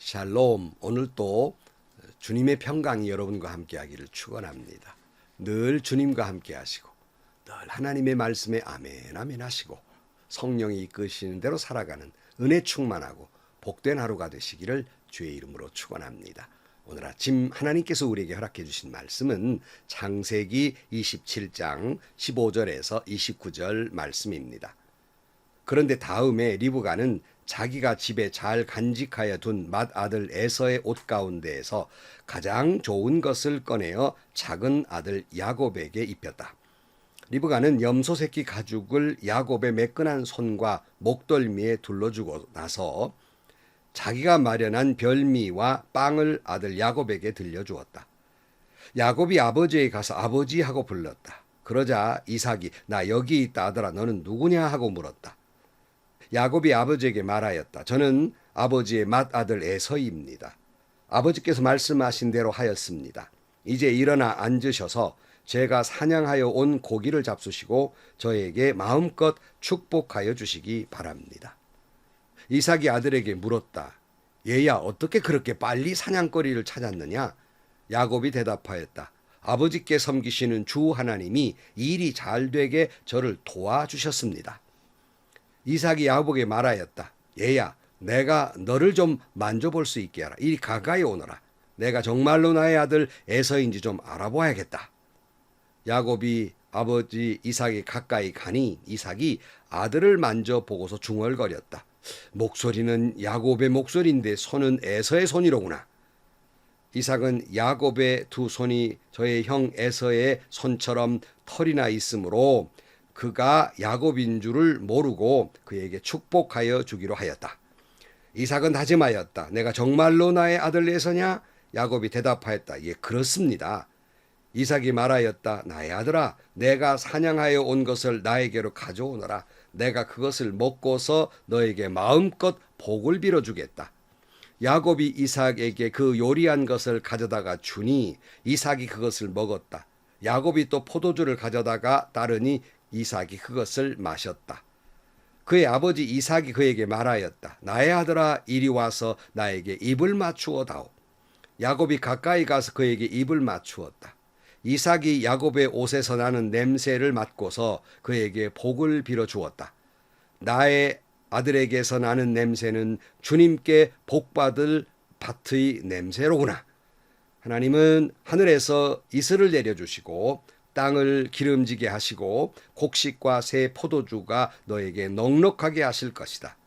샬롬. 오늘 또 주님의 평강이 여러분과 함께 하기를 축원합니다. 늘 주님과 함께 하시고 늘 하나님의 말씀에 아멘 아멘 하시고 성령이 이끄시는 대로 살아가는 은혜 충만하고 복된 하루가 되시기를 주의 이름으로 축원합니다. 오늘 아침 하나님께서 우리에게 허락해 주신 말씀은 창세기 27장 15절에서 29절 말씀입니다. 그런데 다음에 리브가는 자기가 집에 잘 간직하여 둔 맏아들 에서의 옷 가운데에서 가장 좋은 것을 꺼내어 작은 아들 야곱에게 입혔다. 리브가는 염소 새끼 가죽을 야곱의 매끈한 손과 목덜미에 둘러주고 나서 자기가 마련한 별미와 빵을 아들 야곱에게 들려주었다. 야곱이 아버지에게 가서 아버지 하고 불렀다. 그러자 이삭이 나 여기 있다 아들아 너는 누구냐 하고 물었다. 야곱이 아버지에게 말하였다. 저는 아버지의 맏아들 에서입니다. 아버지께서 말씀하신 대로 하였습니다. 이제 일어나 앉으셔서 제가 사냥하여 온 고기를 잡수시고 저에게 마음껏 축복하여 주시기 바랍니다. 이삭이 아들에게 물었다. 얘야 어떻게 그렇게 빨리 사냥거리를 찾았느냐? 야곱이 대답하였다. 아버지께 섬기시는 주 하나님이 일이 잘 되게 저를 도와주셨습니다. 이삭이 야곱에게 말하였다. 얘야 내가 너를 좀 만져볼 수 있게 하라. 이리 가까이 오너라. 내가 정말로 나의 아들 에서인지 좀 알아봐야겠다. 야곱이 아버지 이삭이 가까이 가니 이삭이 아들을 만져보고서 중얼거렸다. 목소리는 야곱의 목소리인데 손은 에서의 손이로구나. 이삭은 야곱의 두 손이 저의 형 에서의 손처럼 털이나 있으므로 그가 야곱인 줄을 모르고 그에게 축복하여 주기로 하였다. 이삭은 다짐하였다. 내가 정말로 나의 아들 에서냐? 야곱이 대답하였다. 예, 그렇습니다. 이삭이 말하였다. 나의 아들아, 내가 사냥하여 온 것을 나에게로 가져오너라. 내가 그것을 먹고서 너에게 마음껏 복을 빌어주겠다. 야곱이 이삭에게 그 요리한 것을 가져다가 주니 이삭이 그것을 먹었다. 야곱이 또 포도주를 가져다가 따르니 이삭이 그것을 마셨다. 그의 아버지 이삭이 그에게 말하였다. 나의 아들아 이리 와서 나에게 입을 맞추어 다오. 야곱이 가까이 가서 그에게 입을 맞추었다. 이삭이 야곱의 옷에서 나는 냄새를 맡고서 그에게 복을 빌어 주었다. 나의 아들에게서 나는 냄새는 주님께 복받을 밭의 냄새로구나. 하나님은 하늘에서 이슬을 내려주시고 땅을 기름지게 하시고 곡식과 새 포도주가 너에게 넉넉하게 하실 것이다.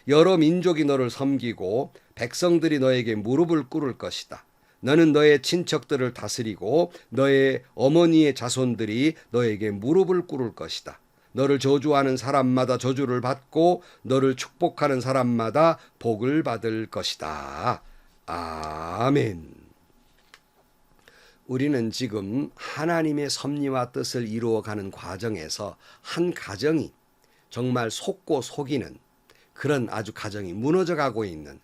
여러 민족이 너를 섬기고 백성들이 너에게 무릎을 꿇을 것이다. 너는 너의 친척들을 다스리고 너의 어머니의 자손들이 너에게 무릎을 꿇을 것이다. 너를 저주하는 사람마다 저주를 받고 너를 축복하는 사람마다 복을 받을 것이다. 아멘. 우리는 지금 하나님의 섭리와 뜻을 이루어가는 과정에서 한 가정이 정말 속고 속이는 그런 아주 가정이 무너져가고 있는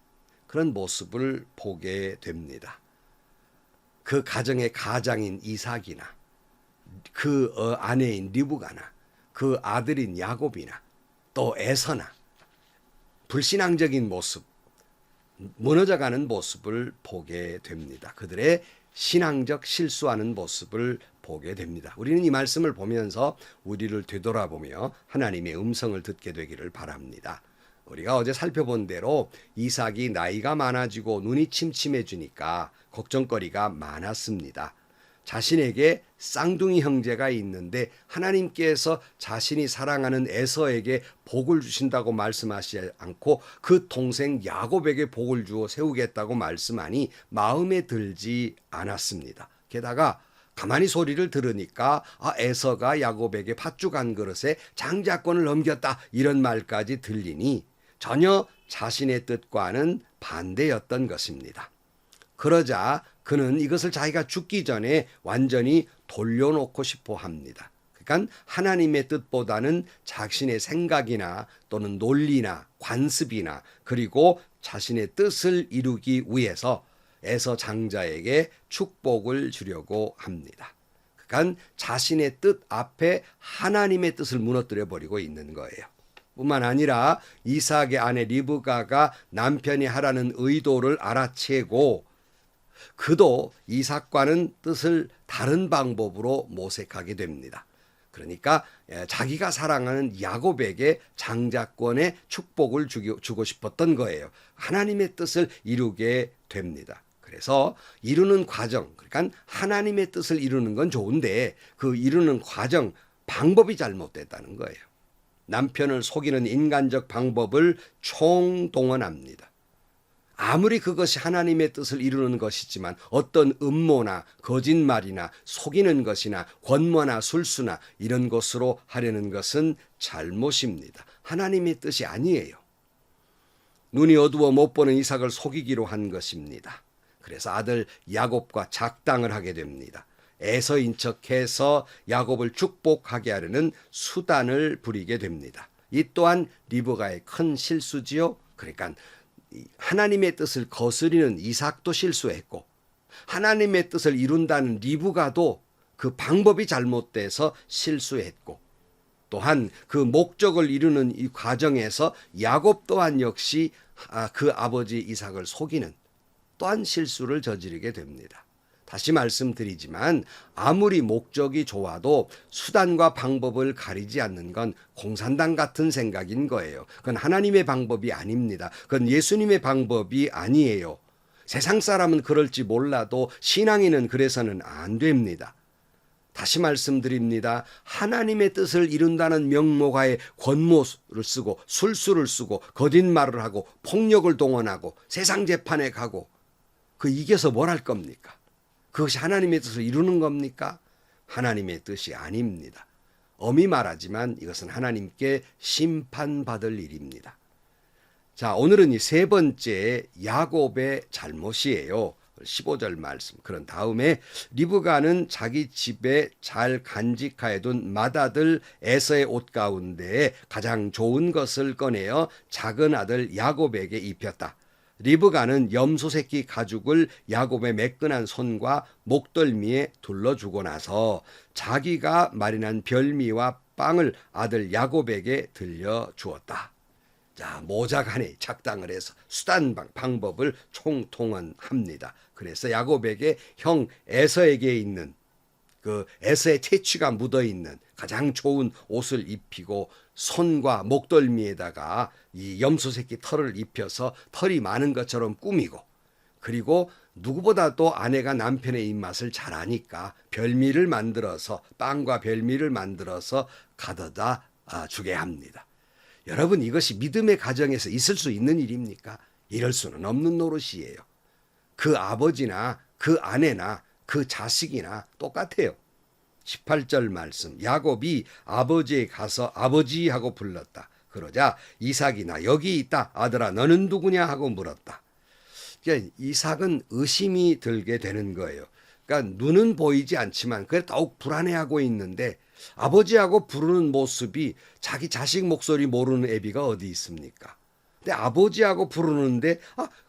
그런 모습을 보게 됩니다. 그 가정의 가장인 이삭이나 그 아내인 리브가나 그 아들인 야곱이나 또 에서나 불신앙적인 모습, 무너져가는 모습을 보게 됩니다. 그들의 신앙적 실수하는 모습을 보게 됩니다. 우리는 이 말씀을 보면서 우리를 되돌아보며 하나님의 음성을 듣게 되기를 바랍니다. 우리가 어제 살펴본 대로 이삭이 나이가 많아지고 눈이 침침해지니까 걱정거리가 많았습니다. 자신에게 쌍둥이 형제가 있는데 하나님께서 자신이 사랑하는 에서에게 복을 주신다고 말씀하시지 않고 그 동생 야곱에게 복을 주어 세우겠다고 말씀하니 마음에 들지 않았습니다. 게다가 가만히 소리를 들으니까 에서가 야곱에게 팥죽 한 그릇에 장자권을 넘겼다 이런 말까지 들리니 전혀 자신의 뜻과는 반대였던 것입니다. 그러자 그는 이것을 자기가 죽기 전에 완전히 돌려놓고 싶어 합니다. 그러니까 하나님의 뜻보다는 자신의 생각이나 또는 논리나 관습이나 그리고 자신의 뜻을 이루기 위해서 에서 장자에게 축복을 주려고 합니다. 그러니까 자신의 뜻 앞에 하나님의 뜻을 무너뜨려 버리고 있는 거예요. 뿐만 아니라 이삭의 아내 리브가가 남편이 하라는 의도를 알아채고 그도 이삭과는 뜻을 다른 방법으로 모색하게 됩니다. 그러니까 자기가 사랑하는 야곱에게 장자권의 축복을 주고 싶었던 거예요. 하나님의 뜻을 이루게 됩니다. 그래서 이루는 과정, 그러니까 하나님의 뜻을 이루는 건 좋은데 그 이루는 과정, 방법이 잘못됐다는 거예요. 남편을 속이는 인간적 방법을 총동원합니다. 아무리 그것이 하나님의 뜻을 이루는 것이지만 어떤 음모나 거짓말이나 속이는 것이나 권모나 술수나 이런 것으로 하려는 것은 잘못입니다. 하나님의 뜻이 아니에요. 눈이 어두워 못 보는 이삭을 속이기로 한 것입니다. 그래서 아들 야곱과 작당을 하게 됩니다. 에서인 척해서 야곱을 축복하게 하려는 수단을 부리게 됩니다. 이 또한 리브가의 큰 실수지요. 그러니까 하나님의 뜻을 거스리는 이삭도 실수했고 하나님의 뜻을 이룬다는 리브가도 그 방법이 잘못돼서 실수했고 또한 그 목적을 이루는 이 과정에서 야곱 또한 역시 그 아버지 이삭을 속이는 또한 실수를 저지르게 됩니다. 다시 말씀드리지만 아무리 목적이 좋아도 수단과 방법을 가리지 않는 건 공산당 같은 생각인 거예요. 그건 하나님의 방법이 아닙니다. 그건 예수님의 방법이 아니에요. 세상 사람은 그럴지 몰라도 신앙인은 그래서는 안 됩니다. 다시 말씀드립니다. 하나님의 뜻을 이룬다는 명목하에 권모를 쓰고 술수를 쓰고 거짓말을 하고 폭력을 동원하고 세상 재판에 가고 그 이겨서 뭘 할 겁니까? 그것이 하나님의 뜻을 이루는 겁니까? 하나님의 뜻이 아닙니다. 엄히 말하지만 이것은 하나님께 심판받을 일입니다. 자, 오늘은 이 세 번째 야곱의 잘못이에요. 15절 말씀. 그런 다음에 리브가는 자기 집에 잘 간직하여둔 맏아들 에서의 옷 가운데 가장 좋은 것을 꺼내어 작은 아들 야곱에게 입혔다. 리브가는 염소 새끼 가죽을 야곱의 매끈한 손과 목덜미에 둘러주고 나서 자기가 마련한 별미와 빵을 아들 야곱에게 들려주었다. 자, 모자간에 작당을 해서 수단 방법을 총동원합니다. 그래서 야곱에게 형 에서에게 있는 그 에서의 태취가 묻어있는 가장 좋은 옷을 입히고 손과 목덜미에다가 이 염소 새끼 털을 입혀서 털이 많은 것처럼 꾸미고 그리고 누구보다도 아내가 남편의 입맛을 잘 아니까 별미를 만들어서 빵과 별미를 만들어서 가져다 주게 합니다. 여러분 이것이 믿음의 가정에서 있을 수 있는 일입니까? 이럴 수는 없는 노릇이에요. 그 아버지나 그 아내나 그 자식이나 똑같아요. 18절 말씀 야곱이 아버지에 가서 아버지 하고 불렀다. 그러자 이삭이 나 여기 있다 아들아 너는 누구냐 하고 물었다. 그러니까 이삭은 의심이 들게 되는 거예요. 그러니까 눈은 보이지 않지만 그래 더욱 불안해하고 있는데 아버지하고 부르는 모습이 자기 자식 목소리 모르는 애비가 어디 있습니까? 근데 아버지하고 부르는데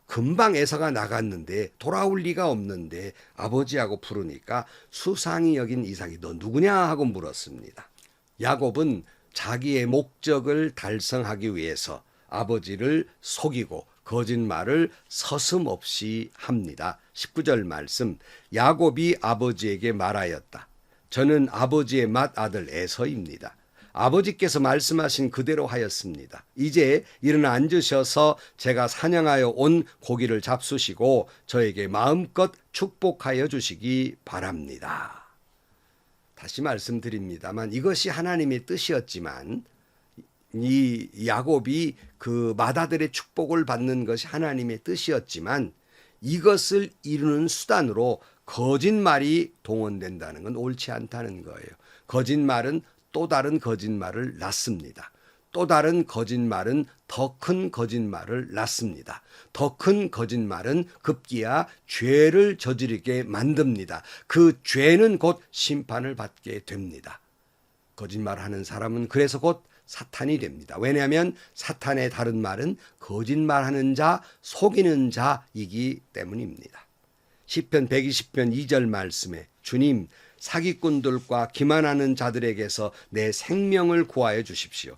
금방 에서가 나갔는데 돌아올 리가 없는데 아버지하고 부르니까 수상히 여긴 이삭이 너 누구냐 하고 물었습니다. 야곱은 자기의 목적을 달성하기 위해서 아버지를 속이고 거짓말을 서슴없이 합니다. 19절 말씀 야곱이 아버지에게 말하였다. 저는 아버지의 맏아들 에서입니다. 아버지께서 말씀하신 그대로 하였습니다. 이제 일어나 앉으셔서 제가 사냥하여 온 고기를 잡수시고 저에게 마음껏 축복하여 주시기 바랍니다. 다시 말씀드립니다만 이것이 하나님의 뜻이었지만 이 야곱이 그 맏아들의 축복을 받는 것이 하나님의 뜻이었지만 이것을 이루는 수단으로 거짓말이 동원된다는 건 옳지 않다는 거예요. 거짓말은 또 다른 거짓말을 낳습니다. 또 다른 거짓말은 더 큰 거짓말을 낳습니다. 더 큰 거짓말은 급기야 죄를 저지르게 만듭니다. 그 죄는 곧 심판을 받게 됩니다. 거짓말하는 사람은 그래서 곧 사탄이 됩니다. 왜냐하면 사탄의 다른 말은 거짓말하는 자, 속이는 자이기 때문입니다. 시편 120편 2절 말씀에 주님 사기꾼들과 기만하는 자들에게서 내 생명을 구하여 주십시오.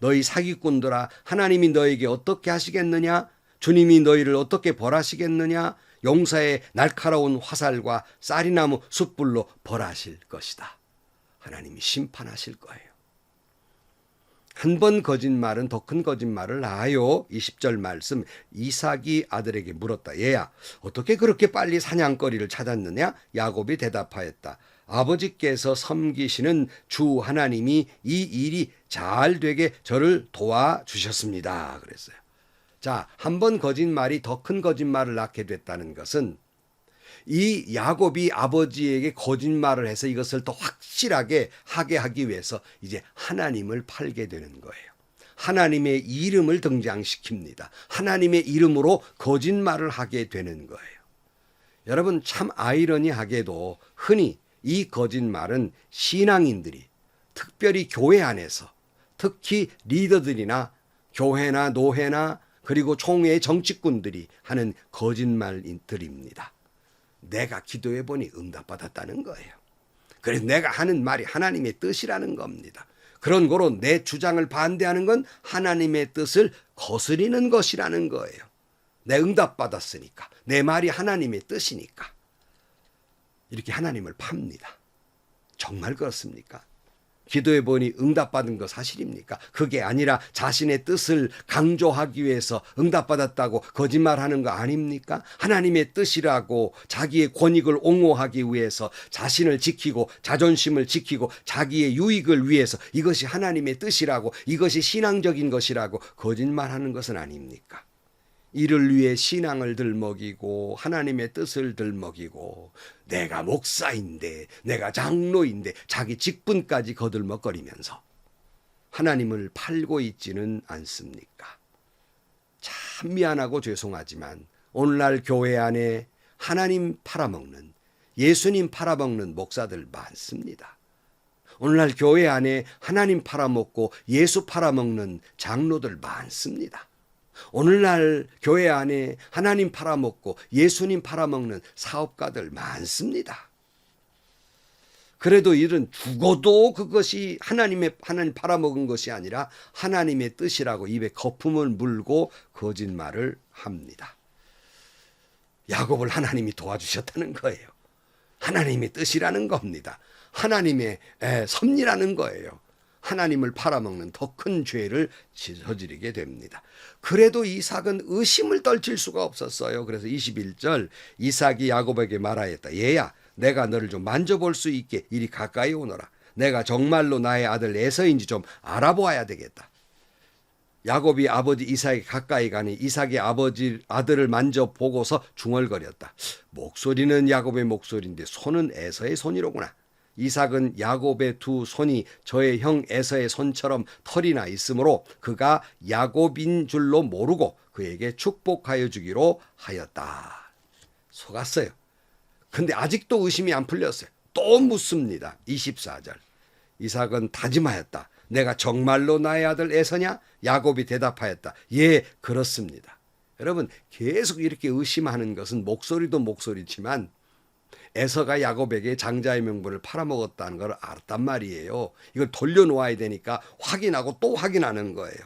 너희 사기꾼들아, 하나님이 너에게 어떻게 하시겠느냐? 주님이 너희를 어떻게 벌하시겠느냐? 용사의 날카로운 화살과 쌀이나무 숯불로 벌하실 것이다. 하나님이 심판하실 거예요. 한 번 거짓말은 더 큰 거짓말을 낳아요. 20절 말씀, 이삭이 아들에게 물었다. 얘야, 어떻게 그렇게 빨리 사냥거리를 찾았느냐? 야곱이 대답하였다. 아버지께서 섬기시는 주 하나님이 이 일이 잘 되게 저를 도와주셨습니다. 그랬어요. 자, 한 번 거짓말이 더 큰 거짓말을 낳게 됐다는 것은 이 야곱이 아버지에게 거짓말을 해서 이것을 더 확실하게 하게 하기 위해서 이제 하나님을 팔게 되는 거예요. 하나님의 이름을 등장시킵니다. 하나님의 이름으로 거짓말을 하게 되는 거예요. 여러분, 참 아이러니하게도 흔히 이 거짓말은 신앙인들이, 특별히 교회 안에서, 특히 리더들이나 교회나 노회나 그리고 총회의 정치꾼들이 하는 거짓말들입니다. 내가 기도해 보니 응답받았다는 거예요. 그래서 내가 하는 말이 하나님의 뜻이라는 겁니다. 그런 거로 내 주장을 반대하는 건 하나님의 뜻을 거스리는 것이라는 거예요. 내 응답받았으니까, 내 말이 하나님의 뜻이니까. 이렇게 하나님을 팝니다. 정말 그렇습니까? 기도해 보니 응답받은 거 사실입니까? 그게 아니라 자신의 뜻을 강조하기 위해서 응답받았다고 거짓말하는 거 아닙니까? 하나님의 뜻이라고 자기의 권익을 옹호하기 위해서 자신을 지키고 자존심을 지키고 자기의 유익을 위해서 이것이 하나님의 뜻이라고, 이것이 신앙적인 것이라고 거짓말하는 것은 아닙니까? 이를 위해 신앙을 들먹이고 하나님의 뜻을 들먹이고 내가 목사인데 내가 장로인데 자기 직분까지 거들먹거리면서 하나님을 팔고 있지는 않습니까? 참 미안하고 죄송하지만 오늘날 교회 안에 하나님 팔아먹는, 예수님 팔아먹는 목사들 많습니다. 오늘날 교회 안에 하나님 팔아먹고 예수 팔아먹는 장로들 많습니다. 오늘날 교회 안에 하나님 팔아먹고 예수님 팔아먹는 사업가들 많습니다. 그래도 이런 죽어도 그것이 하나님 팔아먹은 것이 아니라 하나님의 뜻이라고 입에 거품을 물고 거짓말을 합니다. 야곱을 하나님이 도와주셨다는 거예요. 하나님의 뜻이라는 겁니다. 하나님의 섭리라는 거예요. 하나님을 팔아먹는 더 큰 죄를 저지르게 됩니다. 그래도 이삭은 의심을 떨칠 수가 없었어요. 그래서 21절, 이삭이 야곱에게 말하였다. 얘야, 내가 너를 좀 만져볼 수 있게 이리 가까이 오너라. 내가 정말로 나의 아들 에서인지 좀 알아보아야 되겠다. 야곱이 아버지 이삭이 가까이 가니 이삭이 아들을 만져보고서 중얼거렸다. 목소리는 야곱의 목소리인데 손은 에서의 손이로구나. 이삭은 야곱의 두 손이 저의 형 에서의 손처럼 털이 나 있으므로 그가 야곱인 줄로 모르고 그에게 축복하여 주기로 하였다. 속았어요. 근데 아직도 의심이 안 풀렸어요. 또 묻습니다. 24절. 이삭은 다짐하였다. 내가 정말로 나의 아들 에서냐? 야곱이 대답하였다. 예, 그렇습니다. 여러분, 계속 이렇게 의심하는 것은 목소리도 목소리지만 에서가 야곱에게 장자의 명분을 팔아먹었다는 걸 알았단 말이에요. 이걸 돌려놓아야 되니까 확인하고 또 확인하는 거예요.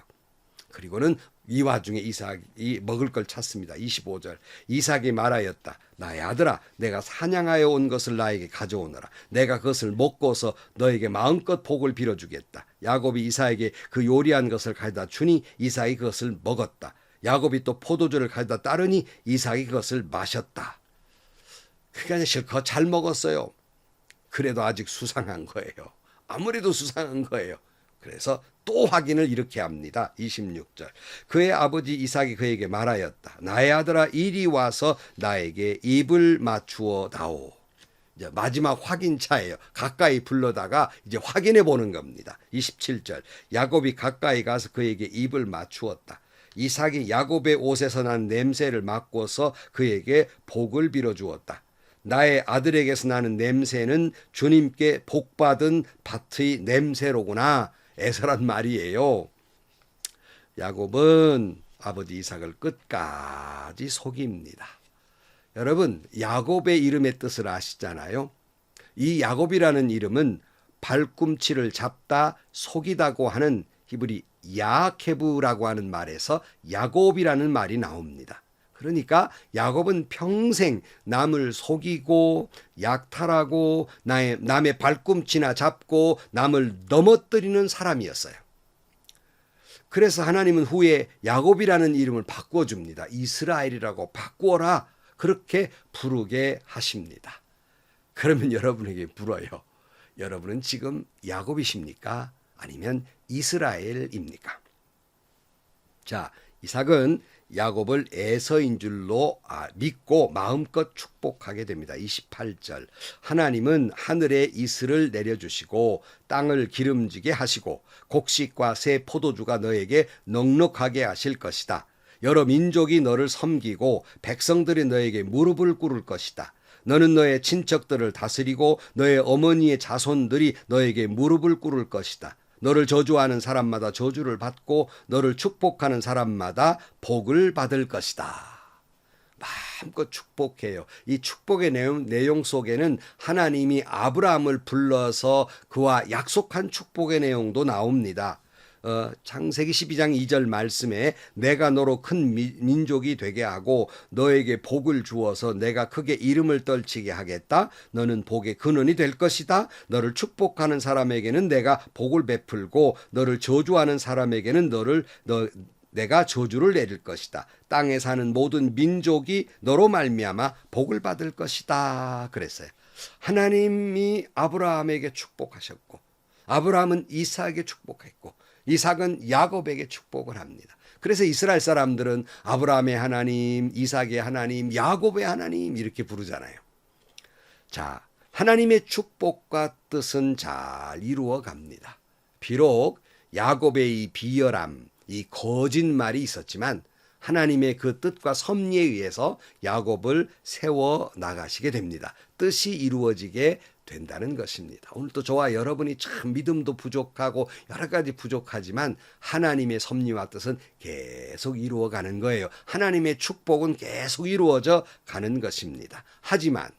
그리고는 이 와중에 이삭이 먹을 걸 찾습니다. 25절. 이삭이 말하였다. 나의 아들아, 내가 사냥하여 온 것을 나에게 가져오너라. 내가 그것을 먹고서 너에게 마음껏 복을 빌어주겠다. 야곱이 이삭에게 그 요리한 것을 가져다 주니 이삭이 그것을 먹었다. 야곱이 또 포도주를 가져다 따르니 이삭이 그것을 마셨다. 그러니까 실컷 잘 먹었어요. 그래도 아직 수상한 거예요. 아무래도 수상한 거예요. 그래서 또 확인을 이렇게 합니다. 26절. 그의 아버지 이삭이 그에게 말하였다. 나의 아들아, 이리 와서 나에게 입을 맞추어 다오. 이제 마지막 확인차예요. 가까이 불러다가 이제 확인해 보는 겁니다. 27절. 야곱이 가까이 가서 그에게 입을 맞추었다. 이삭이 야곱의 옷에서 난 냄새를 맡고서 그에게 복을 빌어주었다. 나의 아들에게서 나는 냄새는 주님께 복받은 밭의 냄새로구나. 에서란 말이에요. 야곱은 아버지 이삭을 끝까지 속입니다. 여러분, 야곱의 이름의 뜻을 아시잖아요. 이 야곱이라는 이름은 발꿈치를 잡다, 속이다고 하는 히브리 야케브라고 하는 말에서 야곱이라는 말이 나옵니다. 그러니까 야곱은 평생 남을 속이고 약탈하고 남의 발꿈치나 잡고 남을 넘어뜨리는 사람이었어요. 그래서 하나님은 후에 야곱이라는 이름을 바꿔줍니다. 이스라엘이라고 바꾸어라. 그렇게 부르게 하십니다. 그러면 여러분에게 물어요. 여러분은 지금 야곱이십니까? 아니면 이스라엘입니까? 자, 이삭은 야곱을 에서인 줄로 믿고 마음껏 축복하게 됩니다. 28절. 하나님은 하늘에 이슬을 내려주시고 땅을 기름지게 하시고 곡식과 새 포도주가 너에게 넉넉하게 하실 것이다. 여러 민족이 너를 섬기고 백성들이 너에게 무릎을 꿇을 것이다. 너는 너의 친척들을 다스리고 너의 어머니의 자손들이 너에게 무릎을 꿇을 것이다. 너를 저주하는 사람마다 저주를 받고 너를 축복하는 사람마다 복을 받을 것이다. 마음껏 축복해요. 이 축복의 내용 속에는 하나님이 아브라함을 불러서 그와 약속한 축복의 내용도 나옵니다. 창세기 12장 2절 말씀에 내가 너로 큰 민족이 되게 하고 너에게 복을 주어서 내가 크게 이름을 떨치게 하겠다. 너는 복의 근원이 될 것이다. 너를 축복하는 사람에게는 내가 복을 베풀고 너를 저주하는 사람에게는 내가 저주를 내릴 것이다. 땅에 사는 모든 민족이 너로 말미암아 복을 받을 것이다. 그랬어요. 하나님이 아브라함에게 축복하셨고 아브라함은 이삭에게 축복했고 이삭은 야곱에게 축복을 합니다. 그래서 이스라엘 사람들은 아브라함의 하나님, 이삭의 하나님, 야곱의 하나님 이렇게 부르잖아요. 자, 하나님의 축복과 뜻은 잘 이루어 갑니다. 비록 야곱의 이 비열함, 이 거짓말이 있었지만 하나님의 그 뜻과 섭리에 의해서 야곱을 세워 나가시게 됩니다. 뜻이 이루어지게 된다는 것입니다. 오늘도 저와 여러분이 참 믿음도 부족하고 여러 가지 부족하지만 하나님의 섭리와 뜻은 계속 이루어가는 거예요. 하나님의 축복은 계속 이루어져 가는 것입니다. 하지만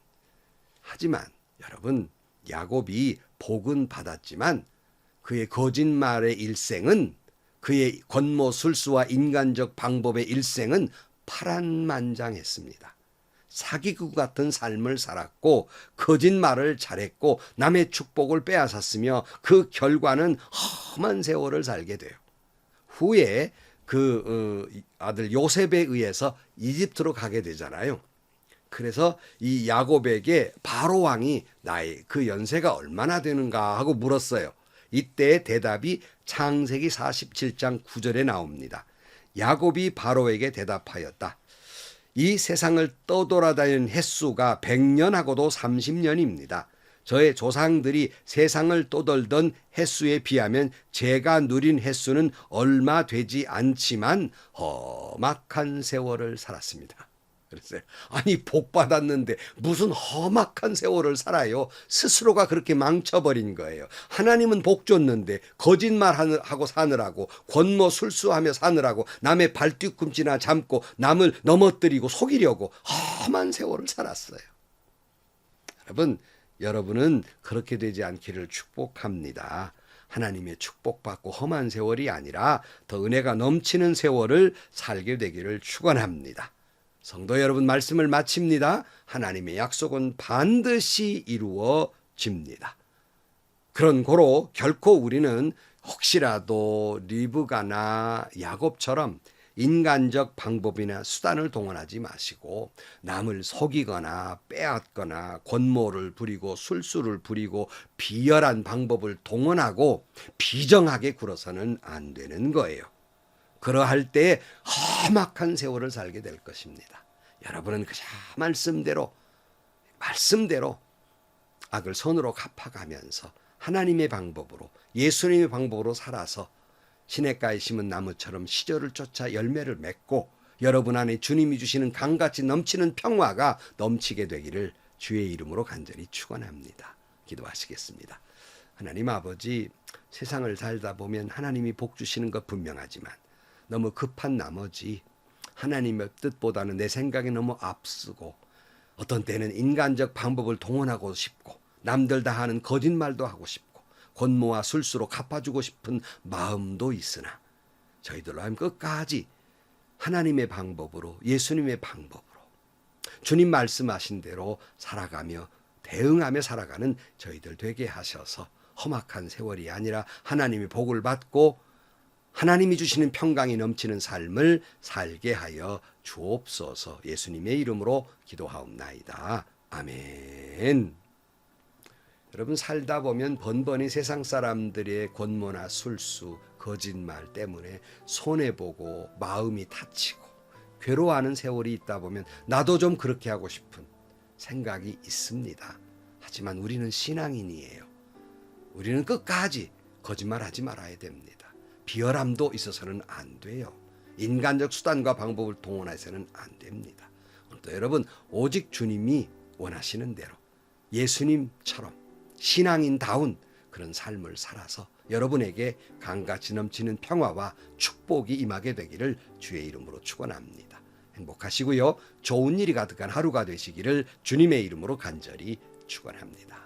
여러분 야곱이 복은 받았지만 그의 거짓말의 일생은 그의 권모술수와 인간적 방법의 일생은 파란만장했습니다. 사기꾼 같은 삶을 살았고 거짓말을 잘했고 남의 축복을 빼앗았으며 그 결과는 험한 세월을 살게 돼요. 후에 그 아들 요셉에 의해서 이집트로 가게 되잖아요. 그래서 이 야곱에게 바로 왕이 나의 그 연세가 얼마나 되는가 하고 물었어요. 이때 대답이 창세기 47장 9절에 나옵니다. 야곱이 바로에게 대답하였다. 이 세상을 떠돌아다니는 횟수가 100년하고도 30년입니다. 저의 조상들이 세상을 떠돌던 횟수에 비하면 제가 누린 횟수는 얼마 되지 않지만 험악한 세월을 살았습니다. 그랬어요. 아니 복 받았는데 무슨 험악한 세월을 살아요. 스스로가 그렇게 망쳐버린 거예요. 하나님은 복 줬는데 거짓말하고 사느라고 권모술수하며 사느라고 남의 발뒤꿈치나 잡고 남을 넘어뜨리고 속이려고 험한 세월을 살았어요. 여러분은 그렇게 되지 않기를 축복합니다. 하나님의 축복받고 험한 세월이 아니라 더 은혜가 넘치는 세월을 살게 되기를 축원합니다. 성도 여러분, 말씀을 마칩니다. 하나님의 약속은 반드시 이루어집니다. 그런 고로 결코 우리는 혹시라도 리브가나 야곱처럼 인간적 방법이나 수단을 동원하지 마시고 남을 속이거나 빼앗거나 권모를 부리고 술수를 부리고 비열한 방법을 동원하고 비정하게 굴어서는 안 되는 거예요. 그러할 때 험악한 세월을 살게 될 것입니다. 여러분은 그저 말씀대로 악을 선으로 갚아가면서 하나님의 방법으로 예수님의 방법으로 살아서 시냇가에 심은 나무처럼 시절을 쫓아 열매를 맺고 여러분 안에 주님이 주시는 강같이 넘치는 평화가 넘치게 되기를 주의 이름으로 간절히 축원합니다. 기도하시겠습니다. 하나님 아버지, 세상을 살다 보면 하나님이 복 주시는 것 분명하지만 너무 급한 나머지 하나님의 뜻보다는 내 생각이 너무 앞서고 어떤 때는 인간적 방법을 동원하고 싶고 남들 다 하는 거짓말도 하고 싶고 권모와 술수로 갚아주고 싶은 마음도 있으나 저희들로 하여금 끝까지 하나님의 방법으로, 예수님의 방법으로, 주님 말씀하신 대로 살아가며 대응하며 살아가는 저희들 되게 하셔서 험악한 세월이 아니라 하나님의 복을 받고 하나님이 주시는 평강이 넘치는 삶을 살게 하여 주옵소서. 예수님의 이름으로 기도하옵나이다. 아멘. 여러분, 살다 보면 번번이 세상 사람들의 권모나 술수, 거짓말 때문에 손해보고 마음이 다치고 괴로워하는 세월이 있다 보면 나도 좀 그렇게 하고 싶은 생각이 있습니다. 하지만 우리는 신앙인이에요. 우리는 끝까지 거짓말하지 말아야 됩니다. 비열함도 있어서는 안 돼요. 인간적 수단과 방법을 동원해서는 안 됩니다. 또 여러분, 오직 주님이 원하시는 대로 예수님처럼 신앙인다운 그런 삶을 살아서 여러분에게 강같이 넘치는 평화와 축복이 임하게 되기를 주의 이름으로 축원합니다. 행복하시고요. 좋은 일이 가득한 하루가 되시기를 주님의 이름으로 간절히 축원합니다.